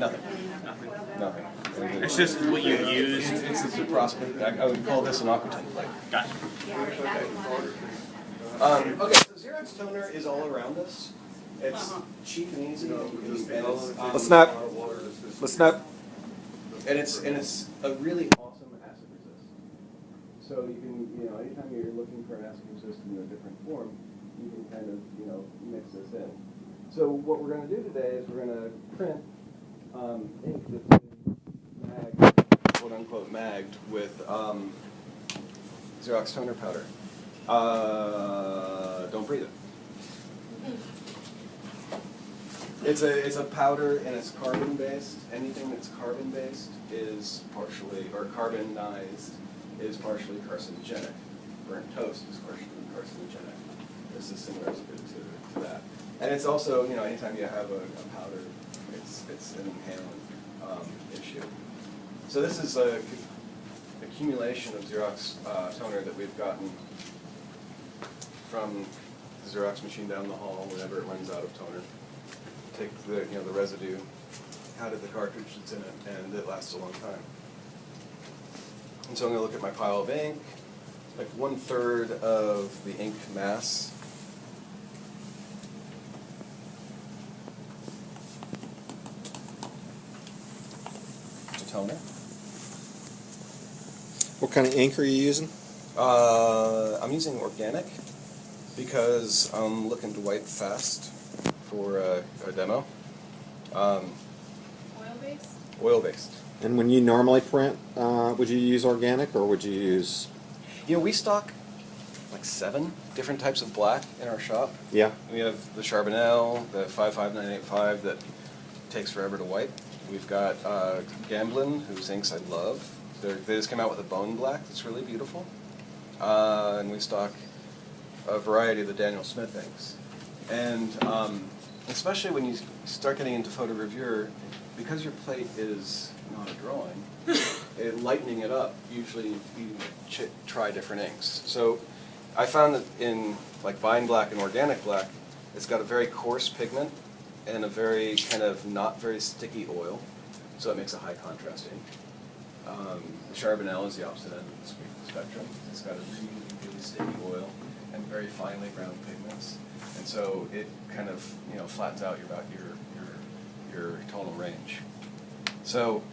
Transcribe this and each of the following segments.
Nothing. Nothing. It's just what you used. It's a process. I would call this an aquatine plate. Gotcha. Okay, so Xerox toner is all around us. It's cheap and easy. Let's not. And it's a really awesome acid resist. So you can, anytime you're looking for an acid resist in a different form, you can kind of, mix this in. So what we're going to do today is we're going to print ink that's magged, quote unquote magged, with Xerox toner powder. Don't breathe it. It's a powder and it's carbon based. Anything that's carbon based is partially, or carbonized is partially carcinogenic. Burnt toast is partially carcinogenic. This is similar to that. And it's also, anytime you have a powder, it's an inhalant issue. So this is a accumulation of Xerox toner that we've gotten from the Xerox machine down the hall whenever it runs out of toner. Take the residue out of the cartridge that's in it, and it lasts a long time. And so I'm going to look at my pile of ink. Like 1/3 of the ink mass to toner. What kind of ink are you using? I'm using organic because I'm looking to wipe fast for a demo. Oil-based? Oil-based. And when you normally print, would you use organic or would you use? We stock like 7 different types of black in our shop. Yeah. We have the Charbonnel, the 55985 that takes forever to wipe. We've got Gamblin, whose inks I love. They just came out with a bone black that's really beautiful. And we stock a variety of the Daniel Smith inks. And especially when you start getting into photo reviewer, because your plate is not a drawing, lightening it up, usually you try different inks. So I found that in like Vine Black and Organic Black, it's got a very coarse pigment and a very kind of not very sticky oil, so it makes a high contrast ink. The Charbonnel is the opposite end of the spectrum. It's got a really, really sticky oil and very finely ground pigments, and so it kind of flattens out your tonal range. So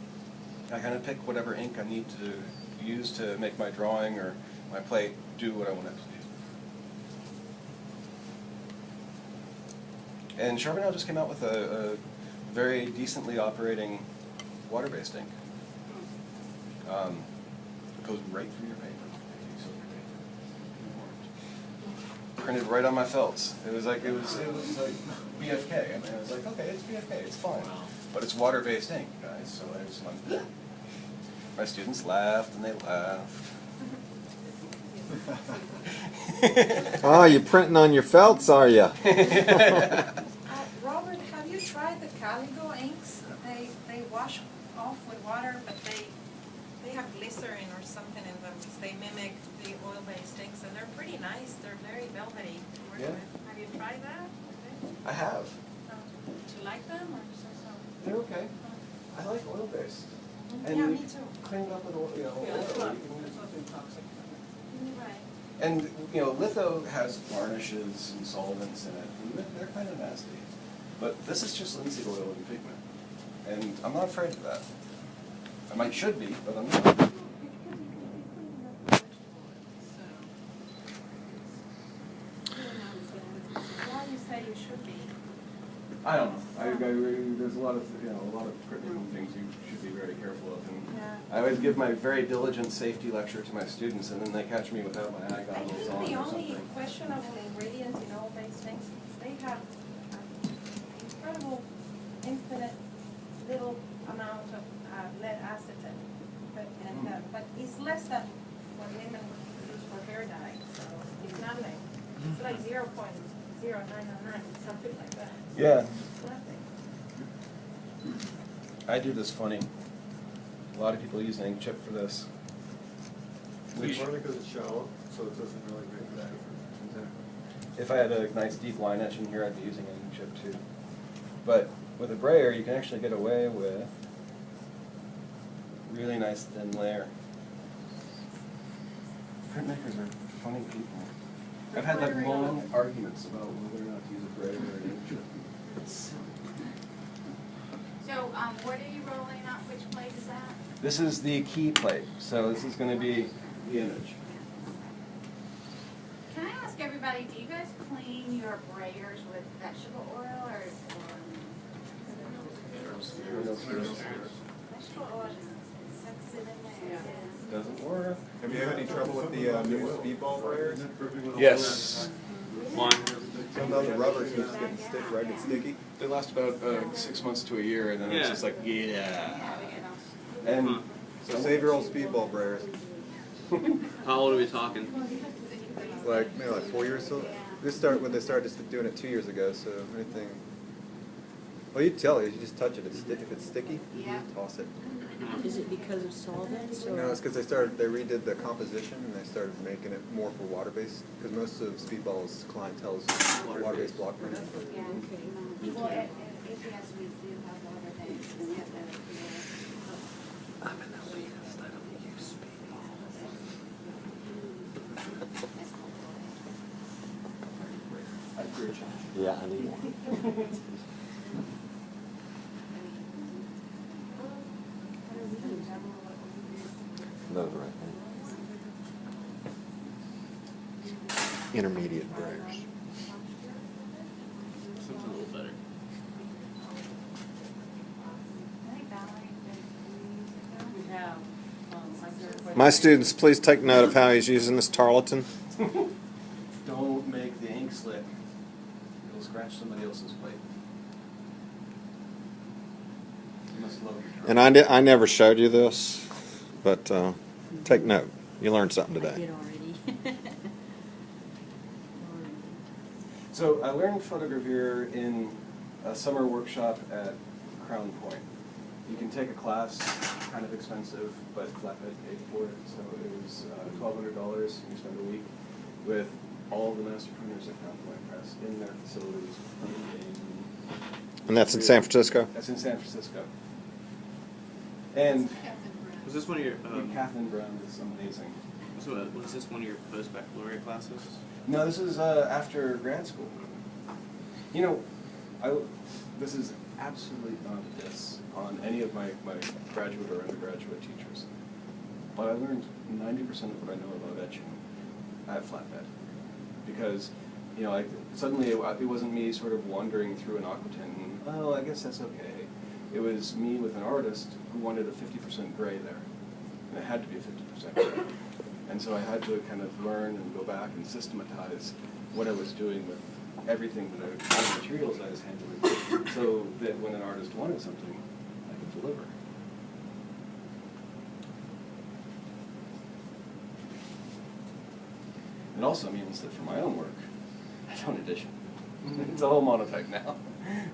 I kind of pick whatever ink I need to use to make my drawing or my plate do what I want it to do. And Charbonnel just came out with a very decently operating water-based ink. It goes right through your paper. Printed right on my felts. It was like BFK. I mean, I was like, okay, it's BFK, it's fine, but it's water-based ink, guys. So I just went there. My students laughed and they laughed. Oh, you're printing on your felts, are you? Robert, have you tried the Calico inks? They wash off with water, but they have glycerin or something in them because they mimic the oil-based inks, and they're pretty nice. They're very velvety to work with. Have you tried that? Okay. I have. Do you like them or so? They're okay. I like oil-based. And Yeah, me too. clean it up with oil. It's not toxic. Right. And litho has varnishes and solvents in it, and they're kind of nasty. But this is just linseed oil and pigment, and I'm not afraid of that. I should be, but I'm not. Why you say you should be? I don't know. There's a lot of critical things you should be very careful of. And I always give my very diligent safety lecture to my students, and then they catch me without my eye I goggles think on the or only something. questionable ingredient in all these things, they have an incredible, infinite little amount of lead acetate, but it's less than what women use for hair dye, so it's nothing. It's like 0.0999, something like that. Yeah. It's nothing. I do this funny. A lot of people use an ink chip for this. Partly because it's shallow, so it doesn't really make that difference. If I had a nice deep line etching here, I'd be using an ink chip too. But With a brayer, you can actually get away with really nice thin layer. Printmakers are funny people. I've had like long arguments about whether or not to use a brayer or an inkjet. So, what are you rolling up? Which plate is that? This is the key plate, so this is going to be the image. Can I ask everybody, do you guys clean your brayers with vegetable oil or vegetable oil just sucks it in there? Doesn't work. Have you had any trouble with the new speedball sprayers? Yes. One. Somehow the rubber keeps getting sticky. They last about 6 months to a year, and then it's Yeah. just like, yeah. And So save your old speedball sprayers. How old are we talking? Like maybe like 4 years old. They started just doing it 2 years ago. So anything. Well, you tell you just touch it. If it's sticky, you Yeah. toss it. Is it because of solvents or? No, it's because they redid the composition and they started making it more for water-based. Because most of speedball's clientele is water-based block printing. Yeah. Okay. Well, at APS we do have water tanks and we have the. Yeah, I need one. Those right there. Intermediate brayers. Something a little better. I think Valerie did 3 years ago. We have, like My students, please take note of how he's using this tarlatan. don't make the ink slick. It'll scratch somebody else's plate. You must love your And I never showed you this, but take note. You learned something I today. did already. So I learned photogravure in a summer workshop at Crown Point. You can take a class, kind of expensive, but Flatbed paid for it. So it was $1,200. You spend a week with all the master printers at Crown Point Press in their facilities. And that's in San Francisco? That's in San Francisco. And Was this one of your? Catherine Brown is amazing. Was this one of your post-baccalaureate classes? No, this is after grad school. You know, this is absolutely not a diss on any of my graduate or undergraduate teachers. But I learned 90% of what I know about etching at Flatbed. Because, you know, suddenly it wasn't me sort of wandering through an aquatint and, oh, I guess that's okay. It was me with an artist who wanted a 50% gray there. And it had to be a 50% gray. And so I had to kind of learn and go back and systematize what I was doing with everything that all the materials I was handling, so that when an artist wanted something, I could deliver. It also means that for my own work, I don't edition. It's all monotype now,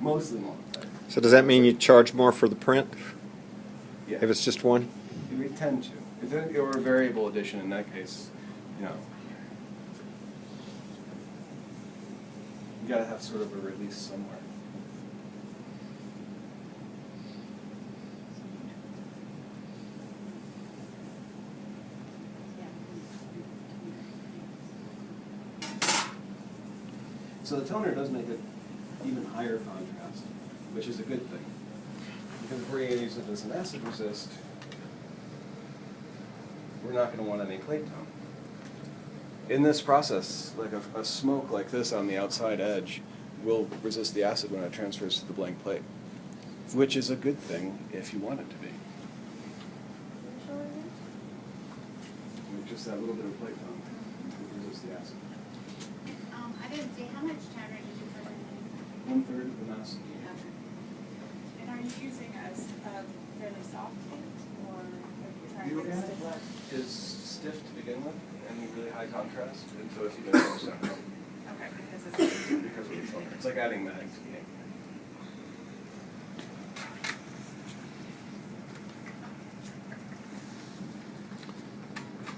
mostly monotype. So does that mean you charge more for the print Yeah. if it's just one? We tend to. Or a variable edition in that case, you know. You gotta have sort of a release somewhere. So the toner does make it even higher contrast, which is a good thing. Because if we're going to use it as an acid resist, we're not going to want any plate tone. In this process, like a smoke like this on the outside edge will resist the acid when it transfers to the blank plate, which is a good thing if you want it to be. With just that little bit of plate tone, it resists the acid. I didn't see, how much toner did you put in? 1/3 of the mass. Okay. And are you using a fairly soft tint, or are you trying The to organic stick black with? is stiff to begin with and really high contrast, and so it's even more so Okay, because it's. because of the toner. It's like adding mag to the ink.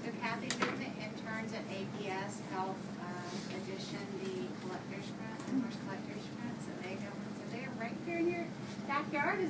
So Kathy, did the interns at APS help edition the collector's print, the first collector's print, so they're right here in your backyard is